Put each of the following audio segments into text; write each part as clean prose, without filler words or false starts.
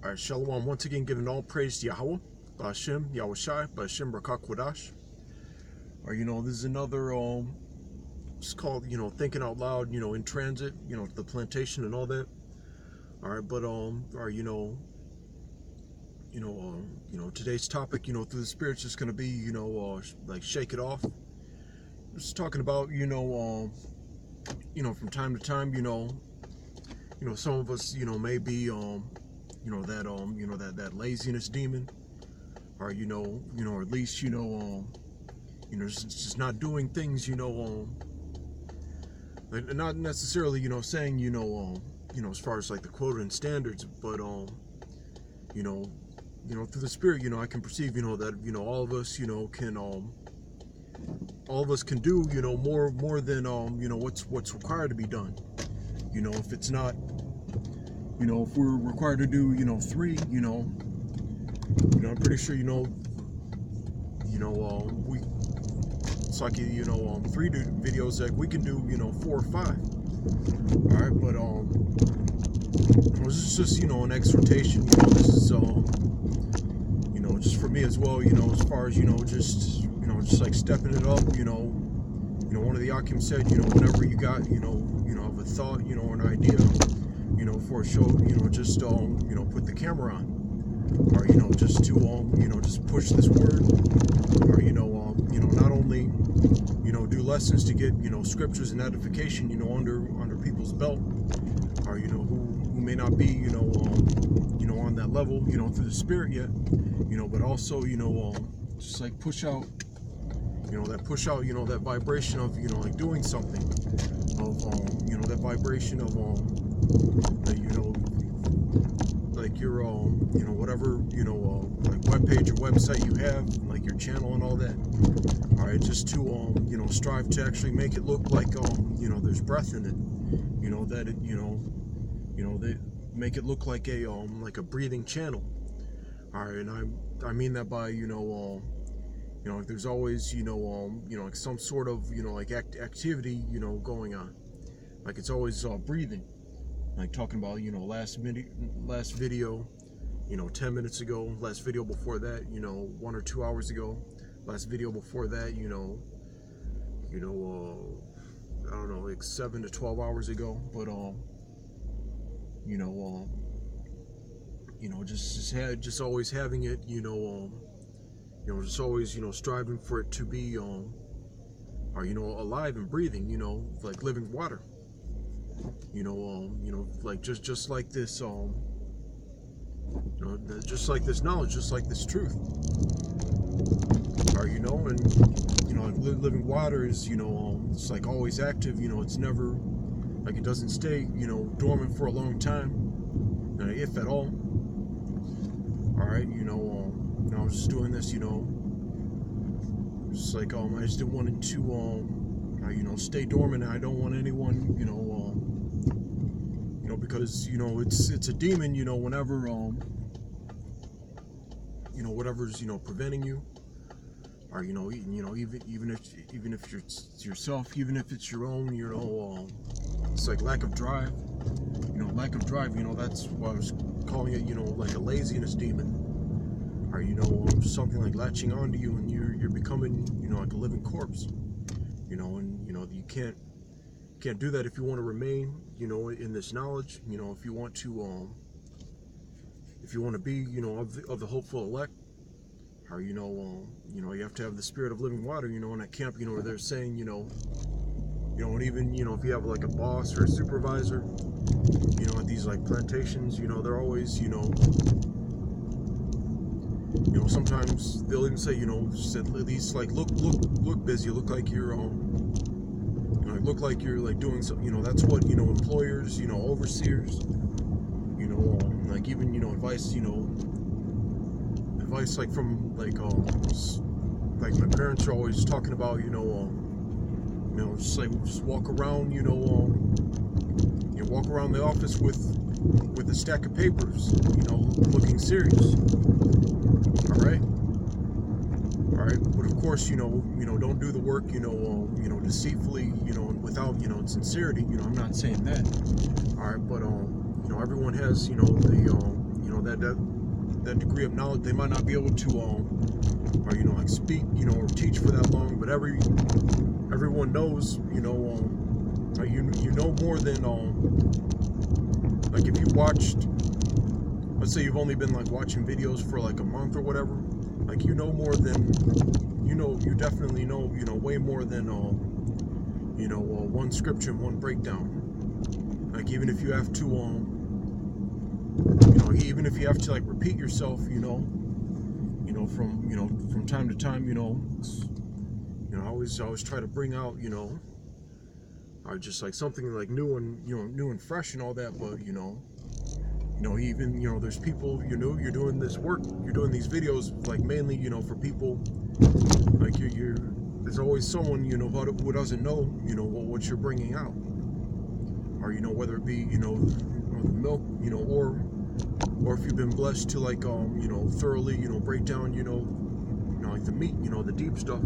All right, Shalom. Once again, giving all praise to Yahweh, Ba'Shem, Yahushai, Ba'Shem, Rakakwadash. Or, this is another, it's called, thinking out loud, in transit, the plantation and all that. All right, but, today's topic, through the Spirit's just going to be, like shake it off. Just talking about, from time to time, some of us, may be, that laziness demon, or or at least just not doing things, not necessarily saying as far as like the quota and standards, but through the Spirit, I can perceive that all of us can do more than what's required to be done. If it's not, if we're required to do 3, I'm pretty sure we it's like 3 videos that we can do 4 or 5. All right, but this is just an exhortation. This is just for me as well. As far as just like stepping it up. One of the Akim said whenever you got of a thought or an idea for a show, just put the camera on, or just to just push this word, or not only do lessons to get scriptures and edification under people's belt, or who may not be on that level through the Spirit yet, but also just like push out that vibration of like doing something, of that vibration of like your whatever like webpage or website you have, like your channel and all that. All right, just to strive to actually make it look like there's breath in it, that it they make it look like a breathing channel. All right, and I mean that by like there's always like some sort of like activity going on, like it's always breathing, like talking about last video 10 minutes ago, last video before that 1 or 2 hours ago, last video before that I don't know, like 7 to 12 hours ago, but just always having it just always striving for it to be or alive and breathing, like living water, like just like this just like this knowledge, just like this truth, or and living water is it's like always active, it's never like, it doesn't stay dormant for a long time, if at all. All right, I was just doing this, just like I just didn't want it to stay dormant. I don't want anyone because it's a demon, whenever whatever's preventing you, or even if it's yourself, even if it's your own, it's like lack of drive, that's why I was calling it like a laziness demon, or something like latching onto you, and you're becoming like a living corpse, and you can't do that if you want to remain in this knowledge, if you want to be of the hopeful elect, or you have to have the Spirit of living water, in that camp, where they're saying and even if you have like a boss or a supervisor at these like plantations, they're always sometimes they'll even say just at least like look busy, look like you're look like you're like doing something, that's what employers, overseers, like even advice like from like my parents are always talking about just walk around walk around the office with a stack of papers, looking serious. All right, but of course don't do the work deceitfully, and without sincerity. I'm not saying that. All right, but everyone has the that degree of knowledge. They might not be able to or like speak, or teach for that long, but everyone knows, you know more than like if you watched, let's say you've only been like watching videos for like a month or whatever, like you know more than, you definitely know, way more than one scripture and one breakdown. Like even if you have to even if you have to like repeat yourself, from time to time, I always try to bring out, just like something like new and fresh and all that. But even there's people, you're doing this work, you're doing these videos like mainly, for people like you're there's always someone who doesn't know what you're bringing out, or whether it be the milk, or if you've been blessed to like thoroughly break down like the meat, the deep stuff,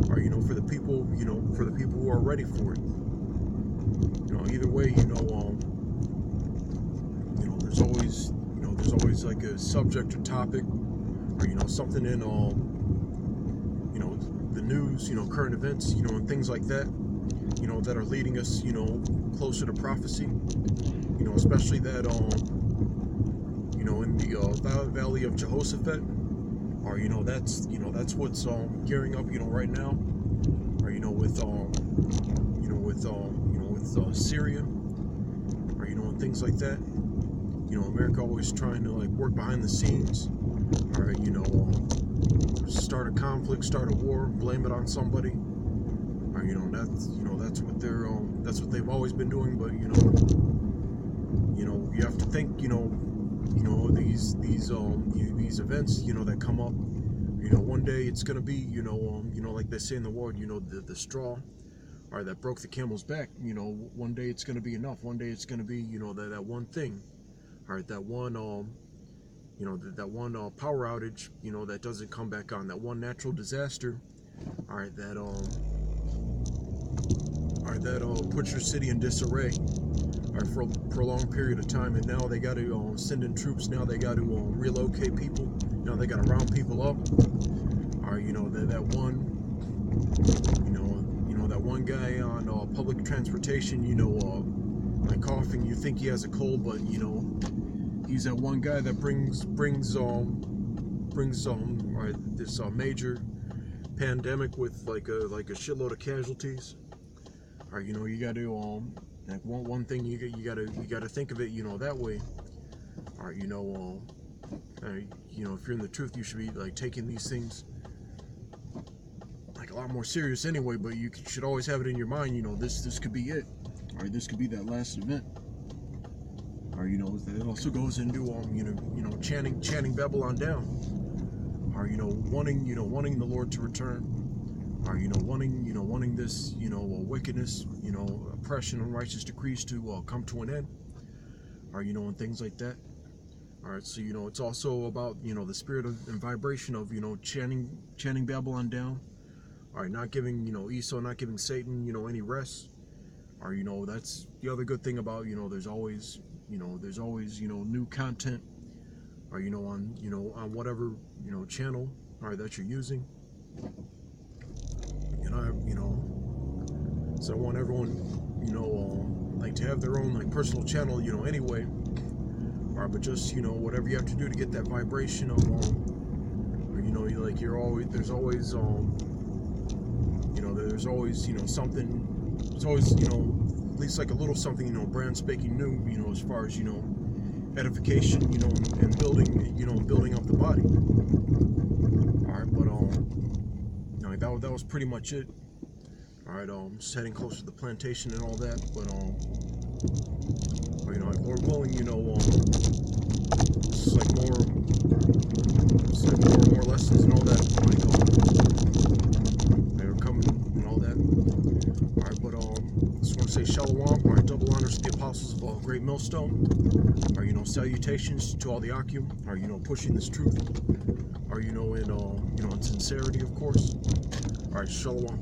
or for the people who are ready for it. Either way, there's always like a subject or topic, or something in the news, current events, and things like that, that are leading us closer to prophecy, especially that in the Valley of Jehoshaphat, or that's what's gearing up right now, or with Syria, or and things like that. America always trying to like work behind the scenes, or start a conflict, start a war, blame it on somebody, or that's what they've always been doing. But you have to think, these events, that come up, one day it's gonna be, like they say in the word, the straw, or that broke the camel's back. One day it's gonna be enough. One day it's gonna be, that one thing, or that one, that one power outage, that doesn't come back on. That one natural disaster, all right, that puts your city in disarray, for a prolonged period of time. And now they got to send in troops. Now they got to relocate people. Now they got to round people up. Or that one guy on public transportation, like coughing. You think he has a cold, but he's that one guy that brings this major pandemic with like a shitload of casualties. Or you got to like one thing you got to think of it that way. Or if you're in the truth, you should be like taking these things like a lot more serious anyway. But you should always have it in your mind, this could be it, or this could be that last event. Or it also goes into chanting Babylon down, or wanting the Lord to return, or wanting this wickedness, oppression, unrighteous decrees to come to an end, or and things like that. All right, so it's also about the spirit of and vibration of chanting Babylon down. All right, not giving Esau, not giving Satan any rest. Or that's the other good thing about there's always new content, or on whatever channel that you're using. So I want everyone like to have their own like personal channel anyway. Or but just whatever you have to do to get that vibration of there's always something. There's always at least like a little something brand spanking new as far as edification and building up the body. All right, but that was pretty much it. All right, just heading closer to the plantation and all that. But Lord willing, just like more and more lessons and all that. They're coming and all that. All right, but just want to say shalom. All right, double honors to the apostles of Great Millstone. Or salutations to all the Akim. Or pushing this truth. Or in sincerity, of course. All right, shalom.